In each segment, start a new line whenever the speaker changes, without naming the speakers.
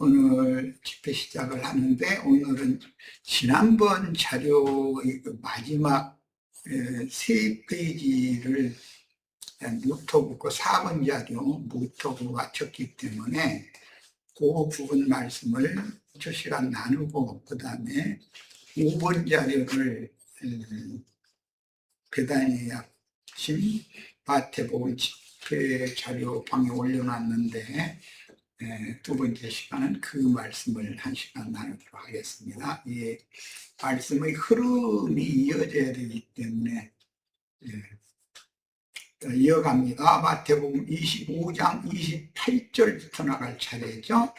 오늘 집회 시작을 하는데, 오늘은 지난번 자료의 그 마지막 세 페이지를 무토부고 4번 자료 무토부 마쳤기 때문에 그 부분 말씀을 첫 시간 나누고, 그 다음에 5번 자료를 배단의 약신 마태복음 집회 자료방에 올려놨는데, 두 번째 시간은 그 말씀을 한 시간 나누도록 하겠습니다. 이 말씀의 흐름이 이어져야 되기 때문에 이어갑니다. 마태복음 25장 28절부터 나갈 차례죠.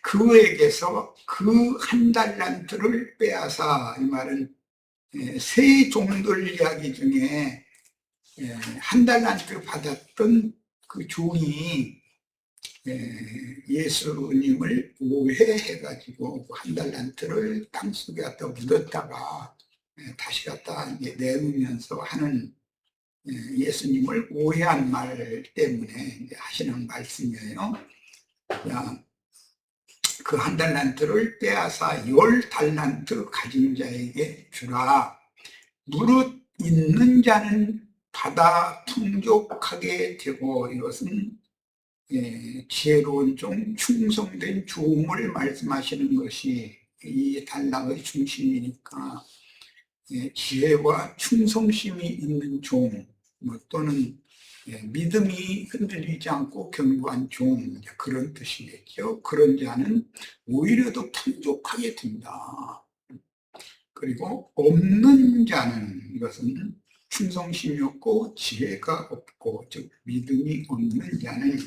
그에게서 그 한 달란트를 빼앗아, 이 말은 세 종들 이야기 중에 한 달란트 받았던 그 종이 예수님을 오해해가지고 한 달란트를 땅속에 갖다 묻었다가 다시 갖다 내놓으면서 하는, 예수님을 오해한 말 때문에 하시는 말씀이에요. 그 한 달란트를 빼앗아 10달란트 가진 자에게 주라. 무릇 있는 자는 받아 풍족하게 되고, 이것은 지혜로운 종, 충성된 종을 말씀하시는 것이 이 단락의 중심이니까, 지혜와 충성심이 있는 종, 또는 믿음이 흔들리지 않고 견고한 종, 그런 뜻이겠죠. 그런 자는 오히려 더 풍족하게 된다. 그리고 없는 자는, 이것은 충성심이 없고 지혜가 없고, 즉 믿음이 없는 자는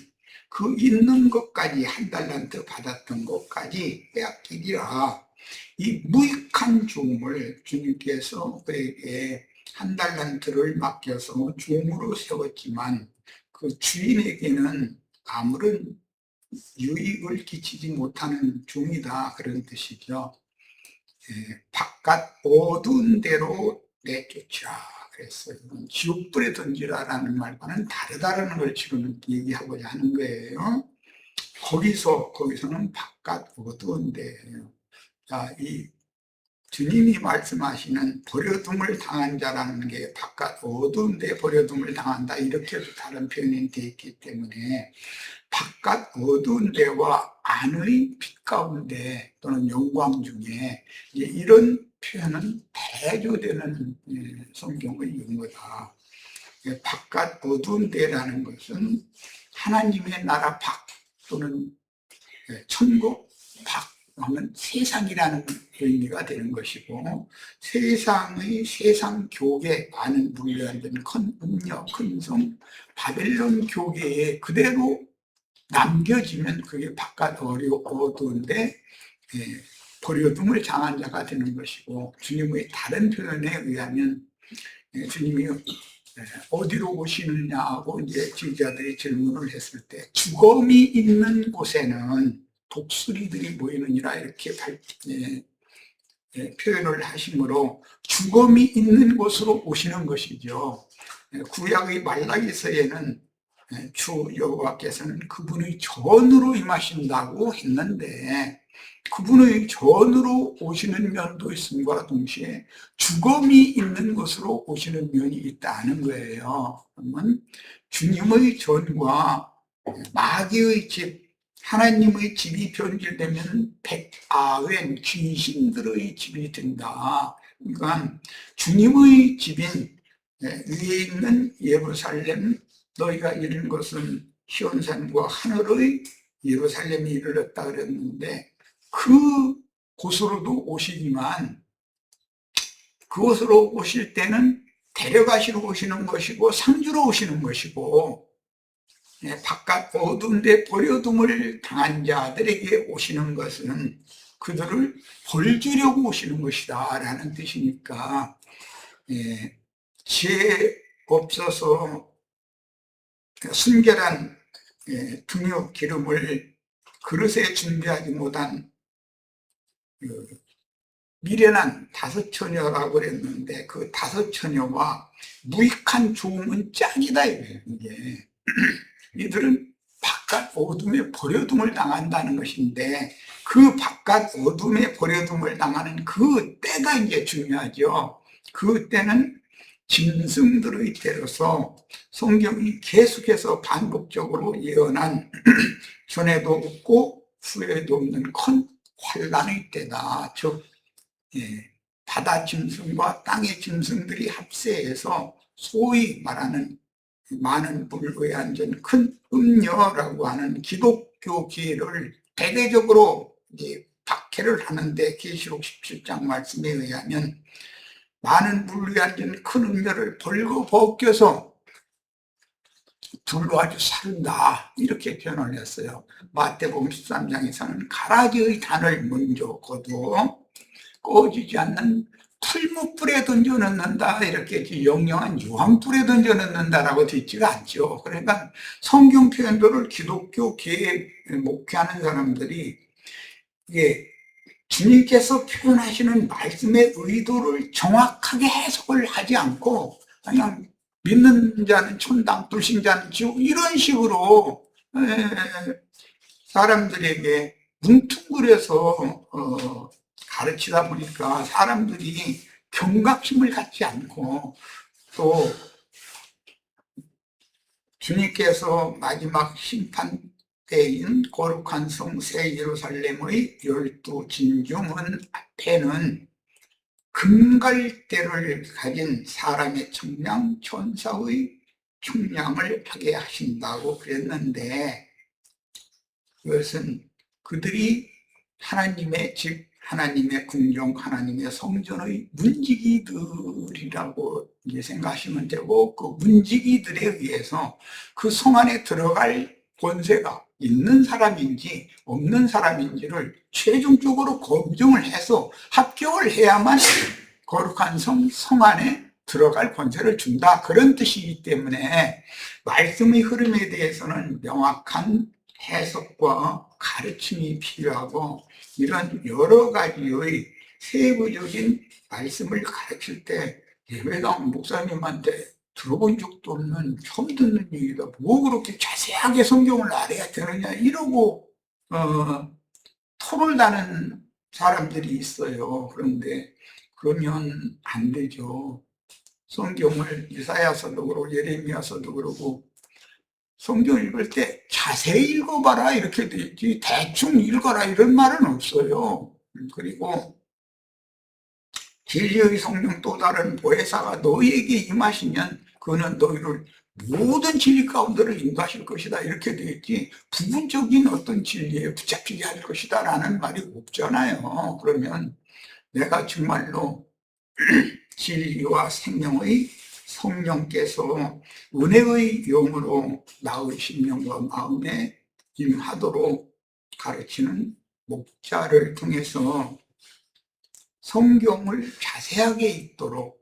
그 있는 것까지, 한 달란트 받았던 것까지 빼앗기리라. 이 무익한 종을 주님께서 그에게 한 달란트를 맡겨서 종으로 세웠지만, 그 주인에게는 아무런 유익을 끼치지 못하는 종이다, 그런 뜻이죠. 바깥 어두운 데로 내쫓으라 그랬어요. 지옥불에 던지라라는 말과는 다르다는 걸 지금 얘기하고자 하는 거예요. 거기서는 바깥 어두운 데예요. 자, 이 주님이 말씀하시는 버려둠을 당한 자라는 게 바깥 어두운 데 버려둠을 당한다, 이렇게도 다른 표현이 되어 있기 때문에, 바깥 어두운 데와 안의 빛 가운데 또는 영광 중에 이런 표현은 대조되는 성경의 용어다. 바깥 어두운 데라는 것은 하나님의 나라 밖, 또는 천국 밖 하면 세상이라는 의미가 되는 것이고, 세상 교계, 많은 분류된 큰 음녀, 큰 성, 바벨론 교계에 그대로 남겨지면 그게 바깥 어두운데 버려둠을 당한 자가 되는 것이고, 주님의 다른 표현에 의하면 주님이 어디로 오시느냐 하고 이제 지휘자들이 질문을 했을 때, 죽음이 있는 곳에는 독수리들이 모이느니라, 이렇게 표현을 하시므로 죽음이 있는 곳으로 오시는 것이죠. 구약의 말라기서에는 주 여호와께서는 그분의 전으로 임하신다고 했는데, 그분의 전으로 오시는 면도 있음과 동시에 죽음이 있는 곳으로 오시는 면이 있다는 거예요. 그러면 주님의 전과 마귀의 집, 하나님의 집이 변질되면 백아웬, 귀신들의 집이 된다. 그러니까 주님의 집인 위에 있는 예루살렘, 너희가 이룬 것은 시온산과 하늘의 예루살렘이 이르렀다 그랬는데, 그 곳으로도 오시지만, 그곳으로 오실 때는 데려가시러 오시는 것이고 상주로 오시는 것이고, 바깥 어두운 데 버려둠을 당한 자들에게 오시는 것은 그들을 벌주려고 오시는 것이다 라는 뜻이니까, 지혜 없어서 순결한 등유 기름을 그릇에 준비하지 못한 미련한 다섯 처녀라고 그랬는데, 그 다섯 처녀와 무익한 종은 짝이다, 이게. 이들은 바깥 어둠에 버려둠을 당한다는 것인데, 그 바깥 어둠에 버려둠을 당하는 그 때가 이제 중요하죠. 그 때는 짐승들의 때로서 성경이 계속해서 반복적으로 예언한 전에도 없고 후에도 없는 큰 환란의 때다. 즉 바다 짐승과 땅의 짐승들이 합세해서 소위 말하는 많은 불의 앉은 큰 음녀라고 하는 기독교계를 대대적으로 이제 박해를 하는데, 계시록 17장 말씀에 의하면 많은 불의 앉은 큰 음녀를 벌거벗겨서 불로 아주 사른다, 이렇게 표현을 했어요. 마태복음 13장에서는 가라지의 단을 먼저 거두어 꺼지지 않는 풀무불에 던져 넣는다, 이렇게 영영한 유황불에 던져 넣는다라고 되어 있지가 않죠. 그러니까 성경 표현들을 기독교계에 목회하는 사람들이 이게 주님께서 표현하시는 말씀의 의도를 정확하게 해석을 하지 않고 그냥 믿는 자는 천당, 불신자는 지옥, 이런 식으로 사람들에게 뭉뚱그려서 가르치다 보니까 사람들이 경각심을 갖지 않고, 또 주님께서 마지막 심판 때인 거룩한 성 새 예루살렘의 12 진중은 앞에는 금갈대를 가진 사람의 청량, 천사의 청량을 하게 하신다고 그랬는데, 그것은 그들이 하나님의 집, 하나님의 궁정, 하나님의 성전의 문지기들이라고 이제 생각하시면 되고, 그 문지기들에 의해서 그 성 안에 들어갈 권세가 있는 사람인지 없는 사람인지를 최종적으로 검증을 해서 합격을 해야만 거룩한 성 안에 들어갈 권세를 준다, 그런 뜻이기 때문에 말씀의 흐름에 대해서는 명확한 해석과 가르침이 필요하고, 이런 여러 가지의 세부적인 말씀을 가르칠 때 예배당 목사님한테 들어본 적도 없는, 처음 듣는 얘기다, 뭐 그렇게 자세하게 성경을 알아야 되느냐, 이러고 토를 다는 사람들이 있어요. 그런데 그러면 안 되죠. 성경을 이사야서도 그러고 예레미야서도 그러고, 성경 읽을 때 자세히 읽어봐라 이렇게 돼 있지, 대충 읽어라 이런 말은 없어요. 그리고 진리의 성령 또 다른 보혜사가 너희에게 임하시면 그는 너희를 모든 진리 가운데로 인도하실 것이다, 이렇게 돼 있지, 부분적인 어떤 진리에 붙잡히게 할 것이다 라는 말이 없잖아요. 그러면 내가 정말로 진리와 생명의 성령께서 은혜의 영으로 나의 심령과 마음에 임하도록 가르치는 목자를 통해서 성경을 자세하게 읽도록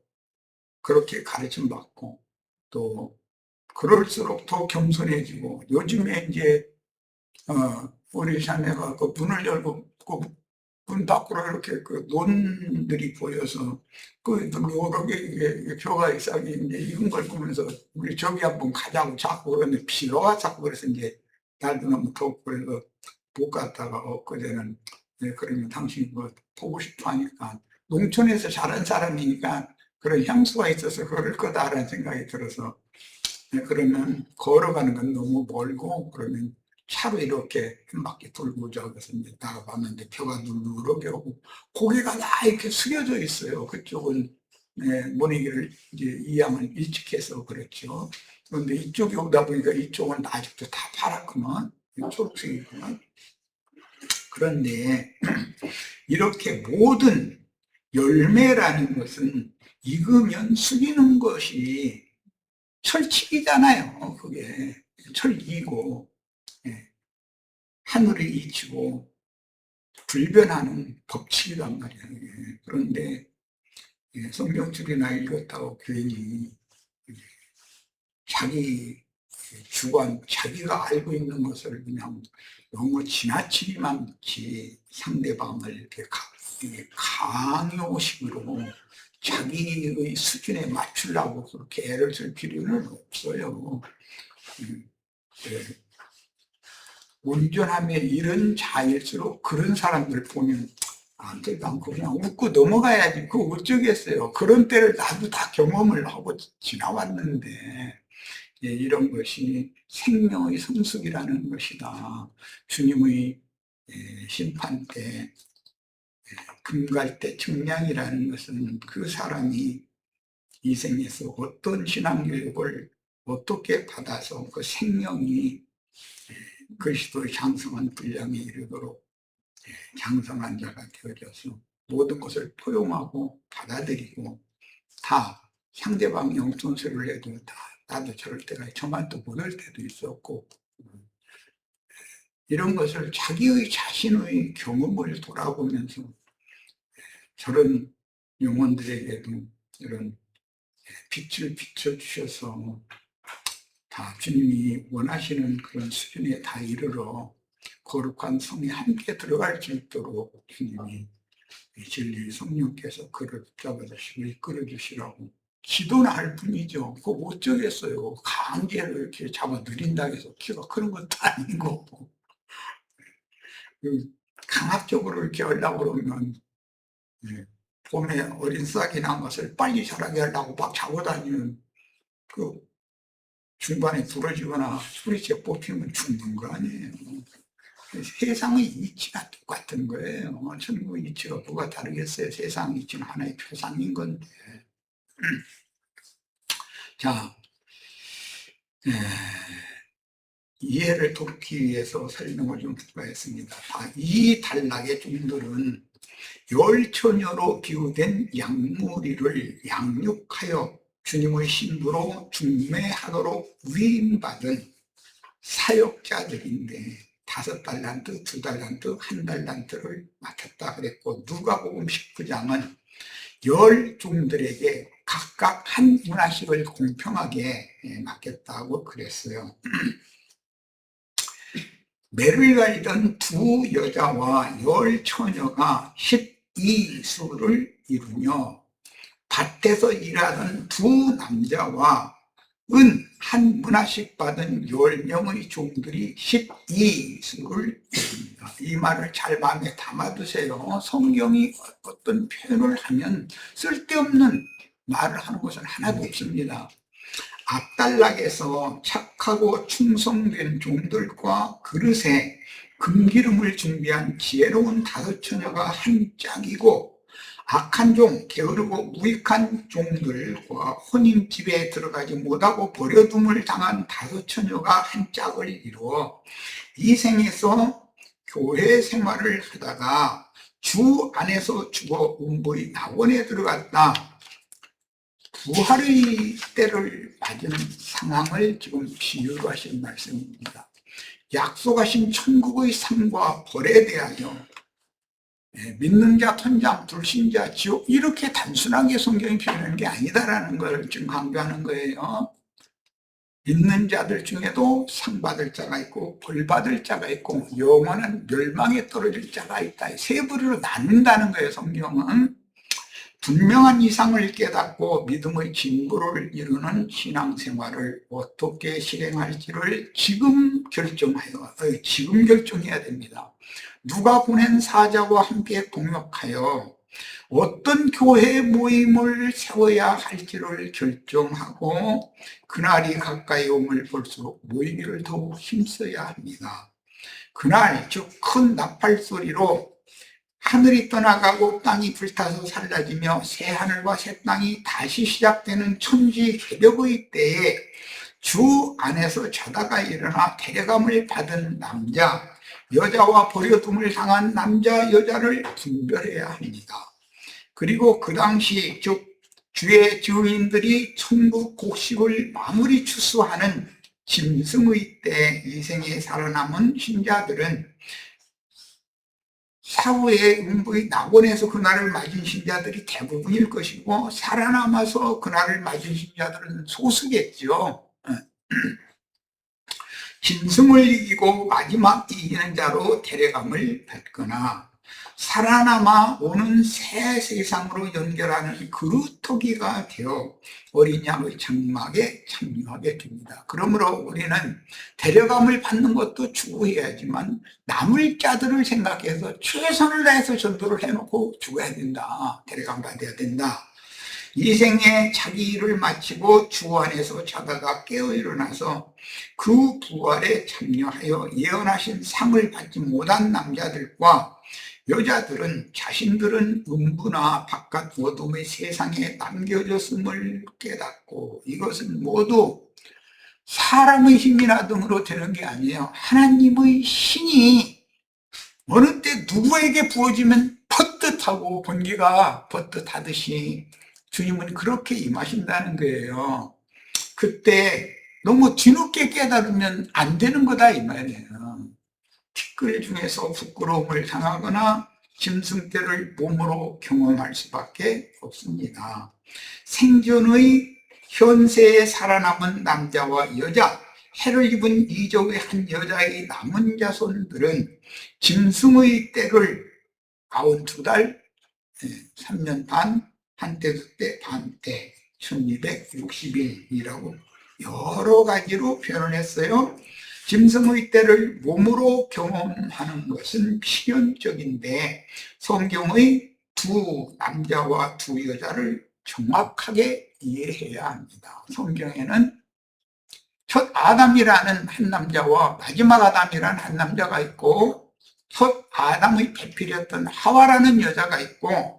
그렇게 가르침 받고, 또 그럴수록 더 겸손해지고, 요즘에 이제 우리 자매가 그 문을 열고 문 밖으로 이렇게 그 논들이 보여서 그 여러 개 표가 이상이 이제 이런 걸 보면서 우리 저기 한번 가자고 자꾸 그러는데 비가 자꾸, 그래서 이제 날도 너무 덥고 그래서 못 갔다가 엊그제는 그러면 당신이 뭐 보고 싶어 하니까, 농촌에서 자란 사람이니까 그런 향수가 있어서 그럴 거다라는 생각이 들어서, 그러면 걸어가는 건 너무 멀고 그러면 차로 이렇게 한 바퀴 돌고 오자, 그래서 이제 나가봤는데 벼가 누르게 오고 고개가 다 이렇게 숙여져 있어요. 그쪽은 모내기를 이제 이양을 일찍 해서 그렇죠. 그런데 이쪽에 오다 보니까 이쪽은 아직도 다 파랗구만, 초록색이구만. 그런데 이렇게 모든 열매라는 것은 익으면 숙이는 것이 철칙이잖아요. 그게 철이고, 하늘을 잊히고 불변하는 법칙이란 말이에요. 그런데 성경줄이나 읽었다고 괜히 자기 주관, 자기가 알고 있는 것을 그냥 너무 지나치기만 지, 상대방을 이렇게 강요식으로 자기의 수준에 맞추려고 그렇게 애를 쓸 필요는 없어요. 온전함에 이른 자일수록 그런 사람들 보면 안 되도 않고 그냥 웃고 넘어가야지. 그거 어쩌겠어요. 그런 때를 나도 다 경험을 하고 지나왔는데, 예, 이런 것이 생명의 성숙이라는 것이다. 주님의 심판 때, 금갈 때 청량이라는 것은 그 사람이 이 생에서 어떤 신앙교육을 어떻게 받아서 그 생명이 그리스도의 장성한 분량에 이르도록 장성한 자가 되어져서 모든 것을 포용하고 받아들이고, 다 상대방이 엉뚱한 소리를 해도 다 나도 저럴 때가 저만 또 못할 때도 있었고, 이런 것을 자기의 자신의 경험을 돌아보면서 저런 영혼들에게도 이런 빛을 비춰주셔서 다 주님이 원하시는 그런 수준에 다 이르러 거룩한 성에 함께 들어갈 수 있도록 주님이 진리 성령께서 그를 붙잡아 주시고 이끌어 주시라고 기도나 할 뿐이죠. 그거 어쩌겠어요. 강제로 이렇게 잡아 들인다고 해서 키가 크는 것도 아니고, 강압적으로 이렇게 하려고 그러면, 봄에 어린 싹이 난 것을 빨리 자라게 하려고 막 잡아 다니면 그 중반에 부러지거나 소리째 뽑히면 죽는 거 아니에요. 세상의 이치가 똑같은 거예요. 천국의 이치가 뭐가 다르겠어요. 세상 이치는 하나의 표상인 건데. 자, 이해를 돕기 위해서 설명을 좀 부과했습니다. 이 단락의 종들은 열처녀로 비유된 양무리를 양육하여 주님의 신부로 중매하도록 위임받은 사역자들인데, 5달란트, 2달란트, 1달란트를 맡았다 그랬고, 누가복음 19장은 10종들에게 각각 한 문화씩을 공평하게 맡겼다고 그랬어요. 매를 갈던 2 여자와 10 처녀가 12수를 이루며, 밭에서 일하던 2 남자와 은 한 문화씩 받은 10명의 종들이 12수를 이룹니다. 이 말을 잘 마음에 담아두세요. 성경이 어떤 표현을 하면 쓸데없는 말을 하는 것은 하나도 없습니다. 앞단락에서 착하고 충성된 종들과 그릇에 금기름을 준비한 지혜로운 5 처녀가 한 짝이고, 악한 종, 게으르고 무익한 종들과 혼인집에 들어가지 못하고 버려둠을 당한 5 처녀가 한 짝을 이루어 이 생에서 교회 생활을 하다가 주 안에서 죽어 음부의 낙원에 들어갔다. 부활의 때를 맞은 상황을 지금 비유로 하신 말씀입니다. 약속하신 천국의 삶과 벌에 대하여 믿는 자 천장, 불신자 지옥, 이렇게 단순하게 성경이 표현하는 게 아니다라는 걸 지금 강조하는 거예요. 믿는 자들 중에도 상 받을 자가 있고 벌 받을 자가 있고 영원한 멸망에 떨어질 자가 있다. 3 부류로 나눈다는 거예요. 성경은 분명한 이상을 깨닫고 믿음의 진보를 이루는 신앙생활을 어떻게 실행할지를 지금 결정해야 됩니다. 누가 보낸 사자와 함께 동역하여 어떤 교회 모임을 세워야 할지를 결정하고, 그날이 가까이 옴을 볼수록 모이기를 더욱 힘써야 합니다. 그날, 즉 큰 나팔 소리로 하늘이 떠나가고 땅이 불타서 사라지며 새 하늘과 새 땅이 다시 시작되는 천지 개벽의 때에 주 안에서 자다가 일어나 데려감을 받은 남자, 여자와 버려둠을 당한 남자, 여자를 분별해야 합니다. 그리고 그 당시, 즉 주의 증인들이 천국 곡식을 마무리 추수하는 짐승의 때 이 생에 살아남은 신자들은 사후에 음부의 낙원에서 그날을 맞은 신자들이 대부분일 것이고, 살아남아서 그날을 맞은 신자들은 소수겠죠. 짐승을 이기고 마지막 이기는 자로 데려감을 받거나 살아남아 오는 새 세상으로 연결하는 그루터기가 되어 어린 양의 장막에 참여하게 됩니다. 그러므로 우리는 데려감을 받는 것도 추구해야지만 남을 자들을 생각해서 최선을 다해서 전도를 해놓고 죽어야 된다. 데려감 받아야 된다. 이 생에 자기 일을 마치고 주 안에서 자다가 깨어 일어나서 그 부활에 참여하여 예언하신 상을 받지 못한 남자들과 여자들은 자신들은 음부나 바깥 어둠의 세상에 남겨졌음을 깨닫고, 이것은 모두 사람의 힘이나 등으로 되는 게 아니에요. 하나님의 신이 어느 때 누구에게 부어지면 퍼뜩하고 번개가 퍼뜩하듯이 주님은 그렇게 임하신다는 거예요. 그때 너무 뒤늦게 깨달으면 안 되는 거다 이 말이에요. 티끌 중에서 부끄러움을 당하거나 짐승떼를 몸으로 경험할 수밖에 없습니다. 생존의 현세에 살아남은 남자와 여자, 해를 입은 이족의 한 여자의 남은 자손들은 짐승의 때를 92달, 3년 반, 한때 그때 반때, 1260일이라고 여러 가지로 표현을 했어요. 짐승의 때를 몸으로 경험하는 것은 필연적인데 성경의 두 남자와 두 여자를 정확하게 이해해야 합니다. 성경에는 첫 아담이라는 한 남자와 마지막 아담이라는 한 남자가 있고, 첫 아담의 배필이었던 하와라는 여자가 있고,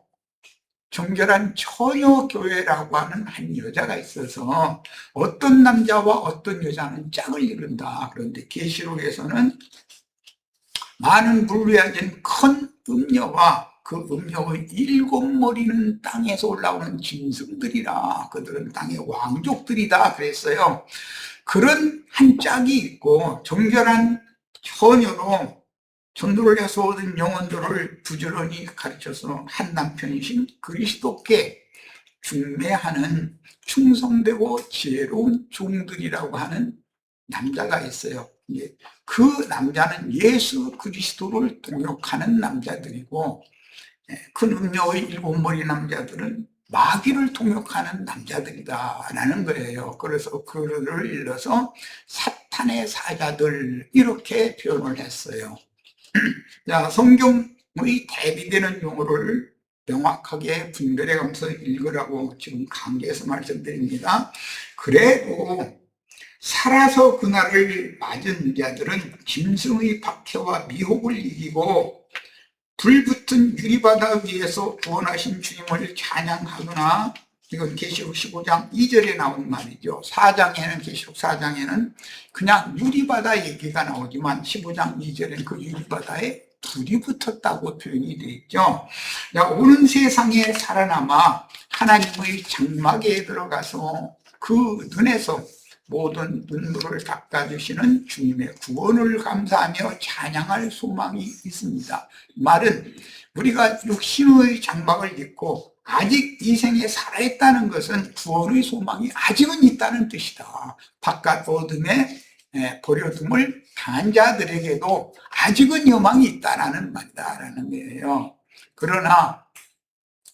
정결한 처녀교회라고 하는 한 여자가 있어서 어떤 남자와 어떤 여자는 짝을 이룬다. 그런데 계시록에서는 많은 분류해진 큰 음녀와 그 음녀의 7머리는 땅에서 올라오는 짐승들이라, 그들은 땅의 왕족들이다 그랬어요. 그런 한 짝이 있고, 정결한 처녀로 전도를 해서 얻은 영혼들을 부지런히 가르쳐서 한 남편이신 그리스도께 중매하는 충성되고 지혜로운 종들이라고 하는 남자가 있어요. 그 남자는 예수 그리스도를 동역하는 남자들이고, 큰 음녀의 7머리 남자들은 마귀를 통역하는 남자들이다라는 거예요. 그래서 그를 일러서 사탄의 사자들 이렇게 표현을 했어요. 자, 성경의 대비되는 용어를 명확하게 분별해 가면서 읽으라고 지금 강조해서 말씀드립니다. 그래도 살아서 그날을 맞은 자들은 짐승의 박해와 미혹을 이기고 불붙은 유리바다 위에서 구원하신 주님을 찬양하거나, 이건 계시록 15장 2절에 나온 말이죠. 4장에는, 계시록 4장에는 그냥 유리바다 얘기가 나오지만 15장 2절에는 그 유리바다에 불이 붙었다고 표현이 되어 있죠. 오는 세상에 살아남아 하나님의 장막에 들어가서 그 눈에서 모든 눈물을 닦아주시는 주님의 구원을 감사하며 찬양할 소망이 있습니다. 말은 우리가 육신의 장막을 입고 아직 이 생에 살아있다는 것은 구원의 소망이 아직은 있다는 뜻이다. 바깥 어둠에 버려둠을 당한 자들에게도 아직은 여망이 있다라는 말이다라는 거예요. 그러나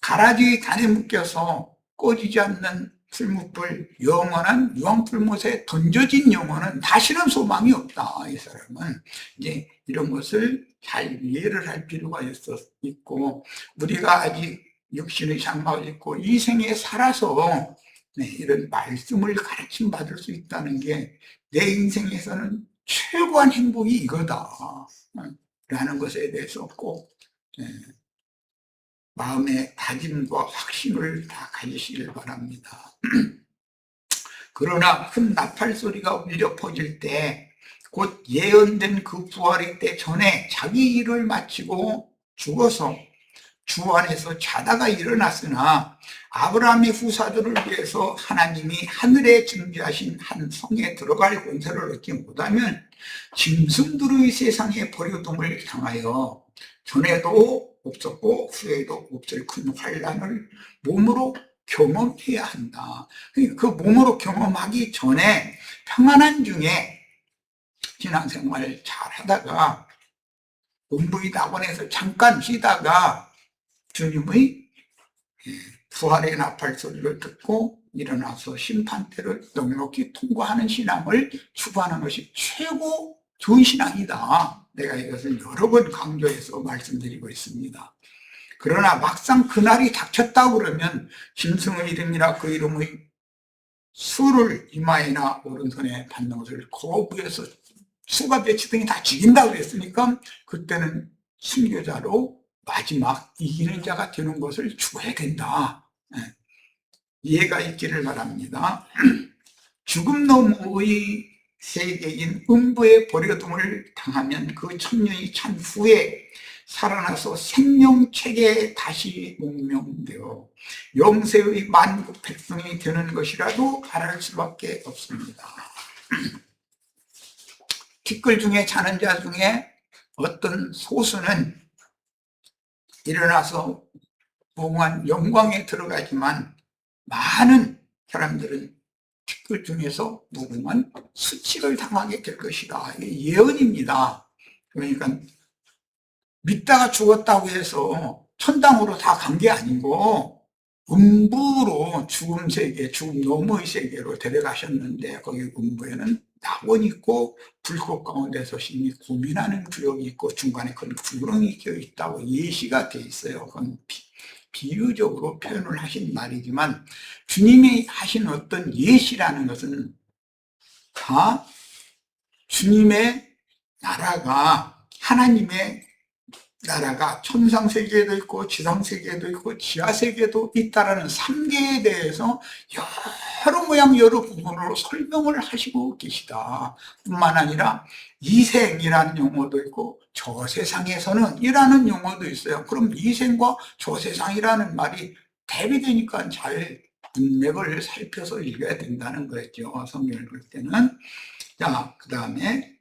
가라지의 단에 묶여서 꺼지지 않는 풀무불, 영원한 유황풀못에 던져진 영혼은 다시는 소망이 없다. 이 사람은 이제 이런 것을 잘 이해를 할 필요가 있고, 우리가 아직 육신의 장막을 입고 이 생에 살아서 이런 말씀을 가르침 받을 수 있다는 게 내 인생에서는 최고한 행복이 이거다 라는 것에 대해서 꼭 마음의 다짐과 확신을 다 가지시길 바랍니다. 그러나 큰 나팔 소리가 울려 퍼질 때, 곧 예언된 그 부활의 때 전에 자기 일을 마치고 죽어서 주 안에서 자다가 일어났으나 아브라함의 후사들을 위해서 하나님이 하늘에 준비하신 한 성에 들어갈 권세를 얻지 못하면 짐승들의 세상에 버려둠을 당하여 전에도 없었고 후에도 없을 큰 환난을 몸으로 경험해야 한다. 그 몸으로 경험하기 전에 평안한 중에 신앙생활을 잘 하다가 음부의 낙원에서 잠깐 쉬다가 주님의 부활의 나팔 소리를 듣고 일어나서 심판대를 넉넉히 통과하는 신앙을 추구하는 것이 최고 좋은 신앙이다. 내가 이것을 여러 번 강조해서 말씀드리고 있습니다. 그러나 막상 그날이 닥쳤다 그러면 짐승의 이름이나 그 이름의 수를 이마에나 오른손에 받는 것을 거부해서 수가 몇치 등이 다 죽인다고 그랬으니까 그때는 순교자로 마지막 이기는 자가 되는 것을 추구해야 된다. 이해가 있기를 바랍니다. 죽음 너머의 세계인 음부의 버려둠을 당하면 그 천년이 찬 후에 살아나서 생명체계에 다시 목명되어 영세의 만국 백성이 되는 것이라도 바랄 수밖에 없습니다. 티끌 중에 자는 자 중에 어떤 소수는 일어나서 무궁한 영광에 들어가지만 많은 사람들은 티끌 중에서 무궁한 수치를 당하게 될 것이다. 이게 예언입니다. 그러니까 믿다가 죽었다고 해서 천당으로 다 간 게 아니고 음부로 죽음 세계, 죽음 너머의 세계로 데려가셨는데 거기 음부에는 낙원이 있고 불꽃 가운데서 신이 고민하는 구역이 있고 중간에 큰 구렁이 껴 있다고 예시가 돼 있어요. 그건 비유적으로 표현을 하신 말이지만 주님이 하신 어떤 예시라는 것은 다 주님의 나라가 하나님의 나라가 천상세계에도 있고 지상세계에도 있고 지하세계에도 있다라는 3계에 대해서 여러 모양 여러 부분으로 설명을 하시고 계시다. 뿐만 아니라 이생이라는 용어도 있고 저세상에서는 이라는 용어도 있어요. 그럼 이생과 저세상이라는 말이 대비되니까 잘 문맥을 살펴서 읽어야 된다는 거죠. 성경 읽을 때는. 자, 그 다음에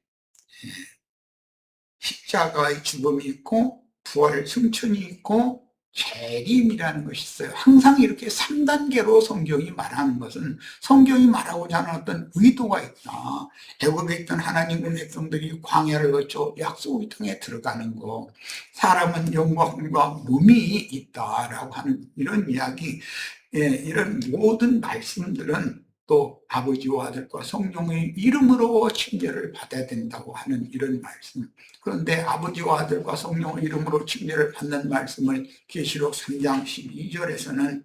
십자가의 죽음이 있고 부활 승천이 있고 재림이라는 것이 있어요. 항상 이렇게 3단계로 성경이 말하는 것은 성경이 말하고자 하는 어떤 의도가 있다. 애굽에 있던 하나님의 백성들이 광야를 거쳐 약속의 땅에 들어가는 거, 사람은 영광과 몸이 있다라고 하는 이런 이야기, 이런 모든 말씀들은 또 아버지와 아들과 성령의 이름으로 칭죄를 받아야 된다고 하는 이런 말씀. 그런데 아버지와 아들과 성령의 이름으로 칭죄를 받는 말씀을 계시록 3장 12절에서는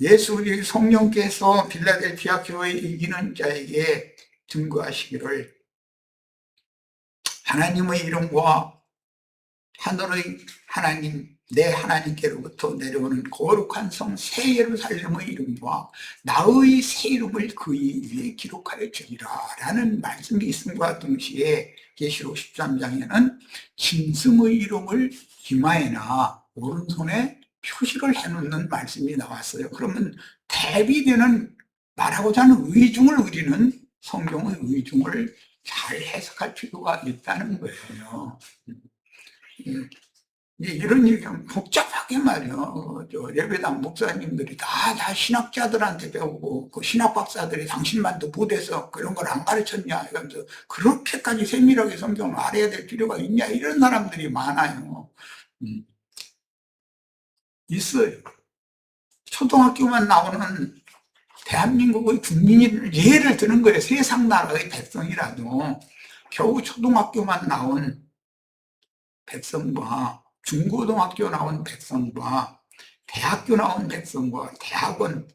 예수의 성령께서 빌라델피아 교회 이기는 자에게 증거하시기를 하나님의 이름과 하늘의 하나님 내 하나님께로부터 내려오는 거룩한 성 새 예루살렘의 이름과 나의 새 이름을 그의 위에 기록하여 주리라 라는 말씀이 있음과 동시에 계시록 13장에는 짐승의 이름을 이마에나 오른손에 표시를 해놓는 말씀이 나왔어요. 그러면 대비되는 말하고자 하는 의중을 우리는 성경의 의중을 잘 해석할 필요가 있다는 거예요. 이런 얘기하면 복잡하게 말이요. 예배당 목사님들이 다 신학자들한테 배우고 그 신학 박사들이 당신만도 못해서 그런 걸 안 가르쳤냐 이러면서 그렇게까지 세밀하게 성경을 알아야 될 필요가 있냐 이런 사람들이 많아요. 있어요. 초등학교만 나오는 대한민국의 국민을 예를 드는 거예요. 세상 나라의 백성이라도 겨우 초등학교만 나온 백성과 중고등학교 나온 백성과 대학교 나온 백성과 대학원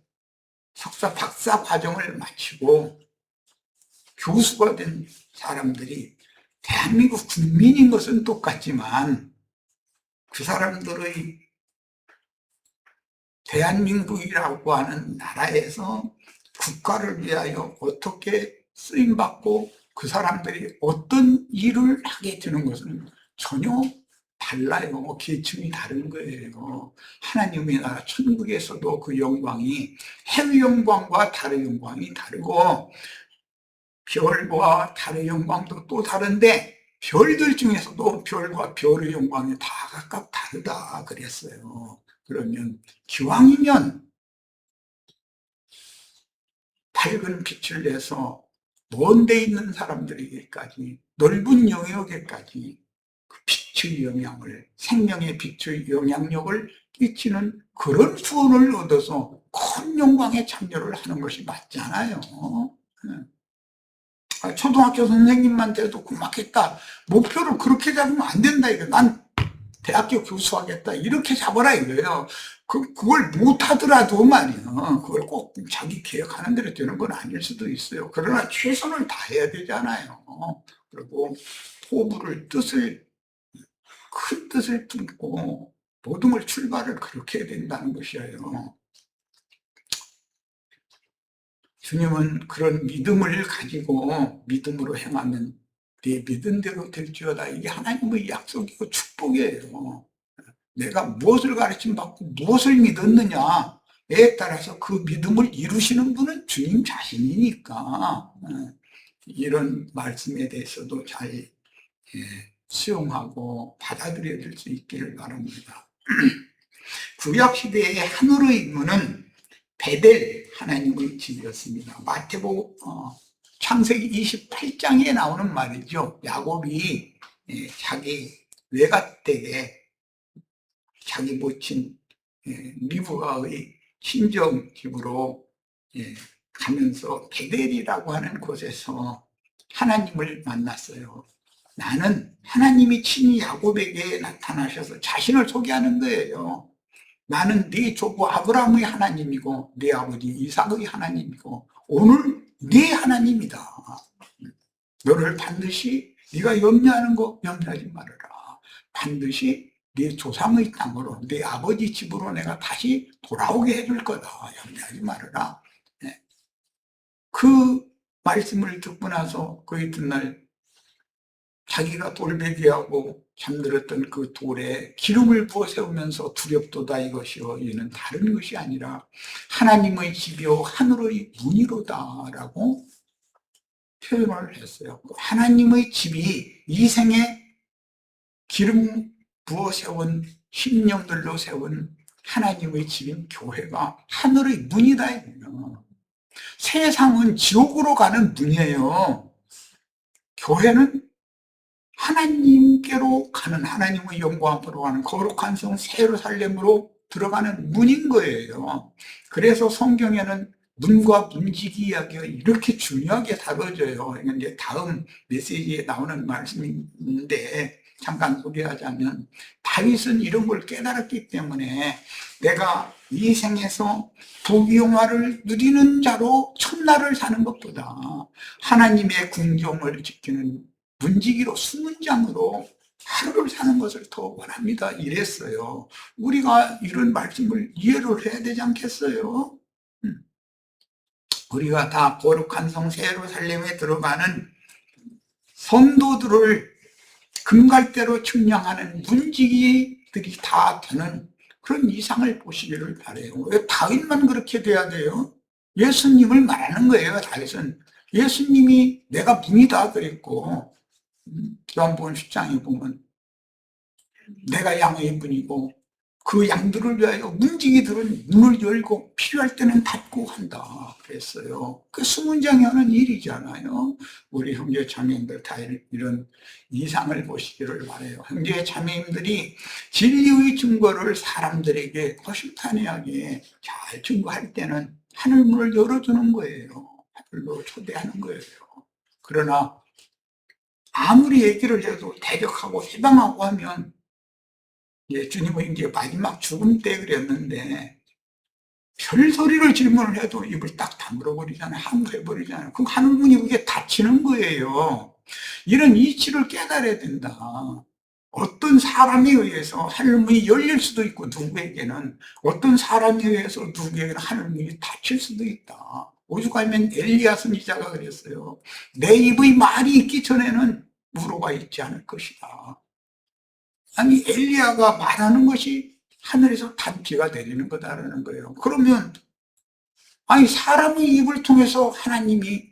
석사 박사 과정을 마치고 교수가 된 사람들이 대한민국 국민인 것은 똑같지만 그 사람들의 대한민국이라고 하는 나라에서 국가를 위하여 어떻게 쓰임받고 그 사람들이 어떤 일을 하게 되는 것은 전혀 달라요. 계층이 다른 거예요. 하나님의 나라 천국에서도 그 영광이 해의 영광과 달의 영광이 다르고 별과 달의 영광도 또 다른데 별들 중에서도 별과 별의 영광이 다 각각 다르다 그랬어요. 그러면 기왕이면 밝은 빛을 내서 먼 데 있는 사람들에게까지 넓은 영역에까지 그 빛의 영향을, 생명의 빛의 영향력을 끼치는 그런 수원을 얻어서 큰 영광에 참여를 하는 것이 맞잖아요. 초등학교 선생님만 돼도 그만겠다. 목표를 그렇게 잡으면 안 된다. 이거. 난 대학교 교수하겠다. 이렇게 잡아라 이거예요. 그걸 못하더라도 말이야. 그걸 꼭 자기 계획하는 대로 되는 건 아닐 수도 있어요. 그러나 최선을 다해야 되잖아요. 그리고 포부를 큰 뜻을 품고 모든 걸 출발을 그렇게 해야 된다는 것이에요. 주님은 그런 믿음을 가지고 믿음으로 행하면 네 믿은 대로 될지어다. 이게 하나님의 약속이고 축복이에요. 내가 무엇을 가르침 받고 무엇을 믿었느냐에 따라서 그 믿음을 이루시는 분은 주님 자신이니까 이런 말씀에 대해서도 잘 수용하고 받아들여 줄 수 있기를 바랍니다. 구약시대의 하늘의 문은 베델 하나님의 집이었습니다. 창세기 28장에 나오는 말이죠. 야곱이 자기 외가 때에 자기 모친 리브가의 친정집으로 가면서 베델이라고 하는 곳에서 하나님을 만났어요. 나는 하나님이 친히 야곱에게 나타나셔서 자신을 소개하는 거예요. 나는 네 조부 아브라함의 하나님이고 네 아버지 이삭의 하나님이고 오늘 네 하나님이다. 너를 반드시 네가 염려하는 거 염려하지 말아라. 반드시 네 조상의 땅으로 네 아버지 집으로 내가 다시 돌아오게 해줄 거다. 염려하지 말아라. 그 말씀을 듣고 나서 그 이튿날 자기가 돌베개하고 잠들었던 그 돌에 기름을 부어 세우면서 두렵도다 이것이요 이는 다른 것이 아니라 하나님의 집이요 하늘의 문이로다라고 표현을 했어요. 하나님의 집이 이 생에 기름 부어 세운 심령들로 세운 하나님의 집인 교회가 하늘의 문이다. 세상은 지옥으로 가는 문이에요. 교회는 하나님께로 가는, 하나님의 영광 앞으로 가는 거룩한 성 예루살렘으로 들어가는 문인 거예요. 그래서 성경에는 문과 문지기 이야기가 이렇게 중요하게 다뤄져요. 이제 다음 메시지에 나오는 말씀인데 잠깐 소개하자면, 다윗은 이런 걸 깨달았기 때문에 내가 이 생에서 부귀영화를 누리는 자로 첫날을 사는 것보다 하나님의 궁정을 지키는 문지기로 수문장으로 하루를 사는 것을 더 원합니다. 이랬어요. 우리가 이런 말씀을 이해를 해야 되지 않겠어요? 우리가 다 거룩한 성 예루살렘에 들어가는 성도들을 금갈대로 측량하는 문지기들이 다 되는 그런 이상을 보시기를 바라요. 왜 다윗만 그렇게 돼야 돼요? 예수님을 말하는 거예요. 다윗은 예수님이 내가 문이다 그랬고, 요한복음 10장에 보면 내가 양의 문이고 그 양들을 위하여 문지기들은 문을 열고 필요할 때는 닫고 한다 그랬어요. 그 수문장이 하는 일이잖아요. 우리 형제 자매님들 다 이런 이상을 보시기를 바라요. 형제 자매님들이 진리의 증거를 사람들에게 허심탄회하게 잘 증거할 때는 하늘문을 열어주는 거예요. 하늘로 초대하는 거예요. 그러나 아무리 얘기를 해도 대적하고 해방하고 하면, 주님은 이제 마지막 죽음 때 그랬는데 별소리를 질문을 해도 입을 딱 다물어 버리잖아요. 함부해 버리잖아요. 그럼 하늘문이 그게 닫히는 거예요. 이런 이치를 깨달아야 된다. 어떤 사람에 의해서 하늘문이 열릴 수도 있고, 누구에게는 어떤 사람에 의해서 누구에게는 하늘문이 닫힐 수도 있다. 오죽하면 엘리야 선지자가 그랬어요. 내 입의 말이 있기 전에는 무로가 있지 않을 것이다. 아니, 엘리야가 말하는 것이 하늘에서 단비가 내리는 거다라는 거예요. 그러면 아니, 사람의 입을 통해서 하나님이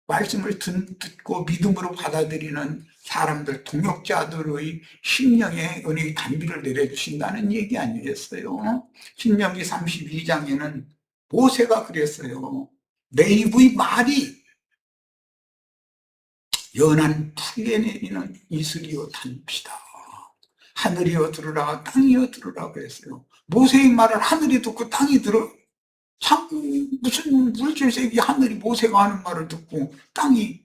말씀을 듣고 믿음으로 받아들이는 사람들, 동역자들의 심령에 은혜의 단비를 내려주신다는 얘기 아니겠어요? 신명기 32장에는 모세가 그랬어요. 내 입의 말이 연한 풀에 내리는 이슬이여 단피다. 하늘이여 들으라 땅이여 들으라 그랬어요. 모세의 말을 하늘이 듣고 땅이 들어? 참 무슨 물질색이 하늘이 모세가 하는 말을 듣고 땅이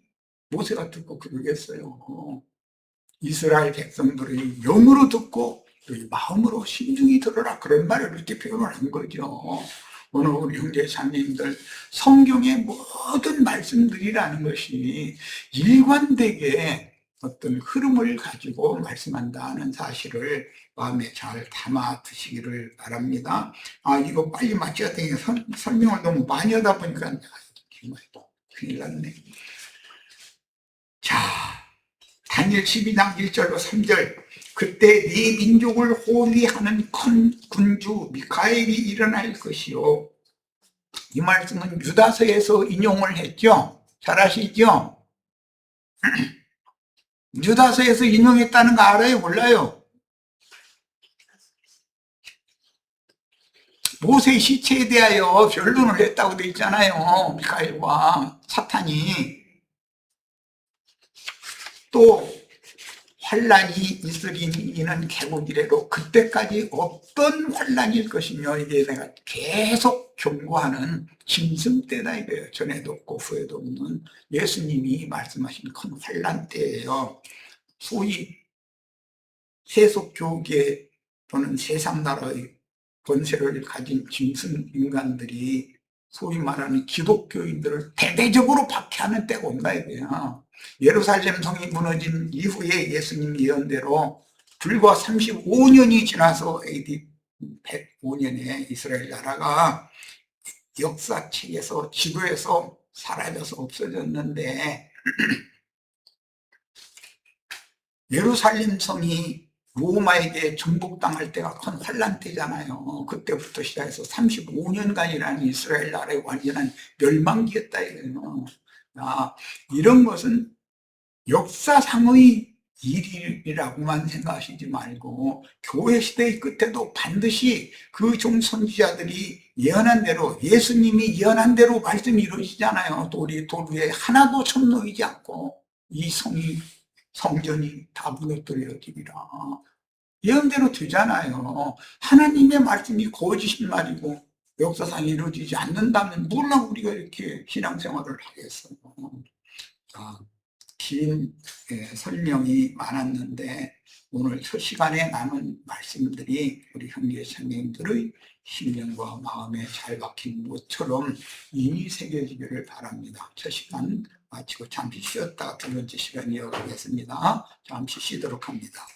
모세가 듣고 그러겠어요. 이스라엘 백성들이 영으로 듣고 마음으로 신중히 들으라 그런 말을 이렇게 표현을 한 거죠. 오늘 우리 형제 자매님들 성경의 모든 말씀들이라는 것이 일관되게 어떤 흐름을 가지고 말씀한다는 사실을 마음에 잘 담아 두시기를 바랍니다. 이거 빨리 마쳐야 되겠네. 설명을 너무 많이 하다 보니까 정말 큰일 났네. 자, 다니엘 12장 1절로 3절. 그때 네 민족을 호위하는 큰 군주 미카엘이 일어날 것이요. 이 말씀은 유다서에서 인용을 했죠. 잘 아시죠? 유다서에서 인용했다는 거 알아요? 몰라요? 모세의 시체에 대하여 변론을 했다고 되어 있잖아요. 미카엘과 사탄이. 또 환란이 있으리는 개국 이래로 그때까지 어떤 환란일 것이며 이게 내가 계속 경고하는 짐승 때다 이거예요. 전에도 없고 후에도 없는 예수님이 말씀하신 큰 환란 때예요. 소위 세속교계 또는 세상 나라의 권세를 가진 짐승 인간들이 소위 말하는 기독교인들을 대대적으로 박해하는 때가 온다 이거야. 예루살렘 성이 무너진 이후에 예수님 예언대로 불과 35년이 지나서 AD 105년에 이스라엘 나라가 역사책에서 지도에서 사라져서 없어졌는데 예루살렘 성이 로마에게 정복당할 때가 큰 환란 때잖아요. 그때부터 시작해서 35년간이라는 이스라엘 나라의 완전한 멸망기였다 이거예요. 이런 것은 역사상의 일이라고만 생각하시지 말고 교회 시대의 끝에도 반드시 그 종 선지자들이 예언한 대로 예수님이 예언한 대로 말씀이 이루어지잖아요. 돌 위에 하나도 천 놓이지 않고 이 성전이 다 무너뜨려지리라. 예언대로 되잖아요. 하나님의 말씀이 거짓인 말이고 역사상 이루어지지 않는다면 몰라 우리가 이렇게 신앙생활을 하겠어요. 긴 설명이 많았는데 오늘 첫 시간에 남은 말씀들이 우리 형제 자매님들의 심령과 마음에 잘 박힌 것처럼 이미 새겨지기를 바랍니다. 첫 시간 마치고 잠시 쉬었다가 두 번째 시간 이어가겠습니다. 잠시 쉬도록 합니다.